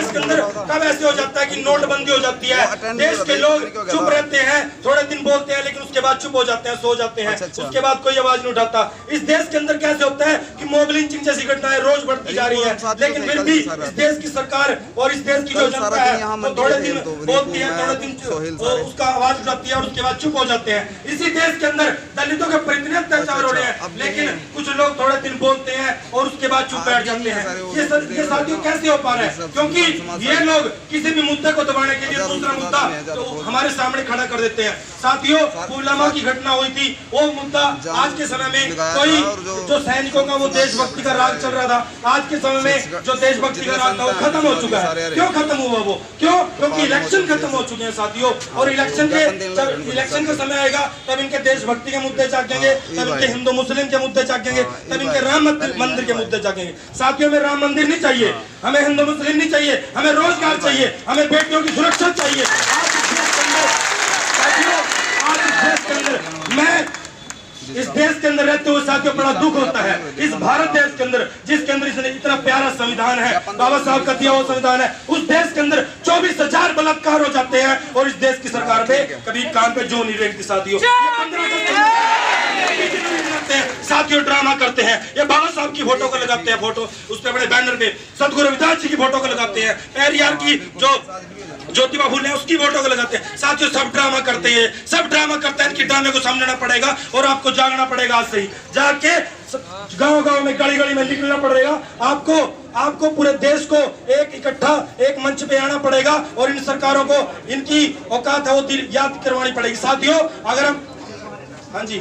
देश के अंदर कब ऐसे हो जाता है कि नोटबंदी हो जाती है, देश के लोग चुप रहते हैं, थोड़े दिन बोलते हैं लेकिन उसके बाद चुप हो जाते हैं, सो जाते हैं, उसके बाद कोई आवाज नहीं उठाता। इस देश के अंदर कैसे होता है कि मॉब लिंचिंग जैसी घटनाएं रोज बढ़ती जा रही है, लेकिन फिर भी इस देश की सरकार और इस देश की जो जनता है वो थोड़े दिन बोलती है, थोड़े दिन उसका आवाज उठाती है और उसके बाद चुप हो जाते हैं। इसी देश के अंदर दलितों के पर इतने अत्याचार हो रहे हैं, लेकिन कुछ लोग थोड़े दिन बोलते हैं और उसके बाद चुप बैठ जाते हैं। ये साथियों कैसे हो पा रहा है? क्योंकि ये लोग किसी भी मुद्दे को दबाने के लिए दूसरा मुद्दा तो हमारे सामने खड़ा कर देते हैं। साथियों, पुलवामा की घटना हुई थी, वो मुद्दा आज के समय में कोई जो सैनिकों का वो देशभक्ति का राग चल रहा था, आज के समय में जो देशभक्ति का राग था वो खत्म हो चुका है। क्यों खत्म हुआ वो? क्योंकि इलेक्शन खत्म हो चुके हैं साथियों, और इलेक्शन का समय आएगा तब इनके देशभक्ति के मुद्दे जागेंगे, तब इनके हिंदू मुस्लिम के मुद्दे जागेंगे, तब इनके राम मंदिर के मुद्दे जागेंगे। साथियों, हमें राम मंदिर नहीं चाहिए, हमें हिंदू मुस्लिम नहीं चाहिए, हमें रोजगार चाहिए, हमें बेटियों की सुरक्षा चाहिए। मैं इस देश के अंदर रहते हुए साथियों बड़ा दुख होता है, इस भारत देश के अंदर जिसके अंदर इसने इतना प्यारा संविधान है, बाबा साहब का दिया हुआ संविधान है, उस देश के अंदर 24,000 बलात्कार हो जाते हैं और इस देश की सरकार पे कभी कान पे जो नहीं रेखती। साथियों, साथियों ड्रामा करते हैं, ये बाबा साहब की फोटो को लगाते हैं, फोटो उस पे बड़े बैनर पे सदगुरु रविदास जी की फोटो को लगाते हैं, पेरियार की जो ज्योतिबा फूले उसकी फोटो को लगाते हैं। साथियों, सब ड्रामा करते हैं, सब ड्रामा करते हैं, इनकी ड्रामे को समझना पड़ेगा और आपको जागना पड़ेगा। आज से ही जाके गांव-गांव में, गली-गली में निकलना पड़ेगा आपको पूरे देश को एक इकट्ठा एक मंच पे आना पड़ेगा और इन सरकारों को इनकी औकात है वो याद करवानी पड़ेगी। साथियों, अगर हम हाँ जी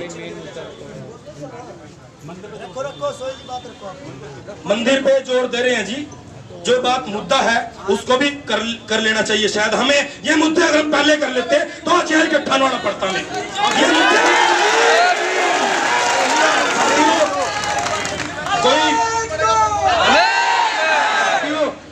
मंदिर पे जोर दे रहे हैं जी, जो बात मुद्दा है उसको भी कर लेना चाहिए। शायद हमें ये मुद्दे अगर हम पहले कर लेते तो आज यहाँ इकट्ठा होना पड़ता हमें। ये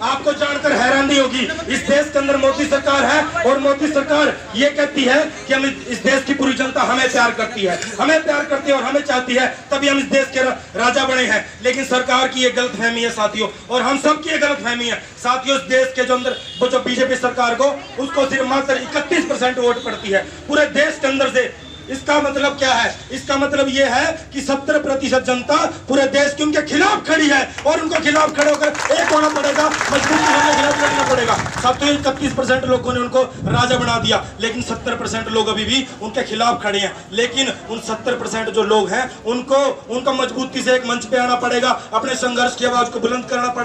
आपको जानकर हैरानी होगी, इस देश के अंदर मोदी सरकार है और मोदी सरकार ये कहती है कि हम इस देश की पूरी जनता हमें प्यार करती है, हमें प्यार करती है और हमें चाहती है, तभी हम इस देश के राजा बने हैं। लेकिन सरकार की ये गलतफहमी है साथियों, और हम सबकी ये गलतफहमी है साथियों। इस देश के जो अंदर वो जो बीजेपी सरकार को उसको सिर्फ मात्र 31% वोट पड़ती है पूरे देश के अंदर से। इसका मतलब क्या है? इसका मतलब ये है कि 70% जनता पूरे देश की उनके खिलाफ खड़ी है और उनको खिलाफ खड़े होकर एक होना पड़ेगा, मजबूती से खिलाफ लड़ना पड़ेगा। साथियों, 31% लोगों ने उनको राजा बना दिया, लेकिन 70% लोग अभी भी उनके खिलाफ खड़े हैं। लेकिन उन 70% जो लोग हैं उनको मजबूती से एक मंच पे आना पड़ेगा, अपने संघर्ष की आवाज को बुलंद करना पड़ेगा।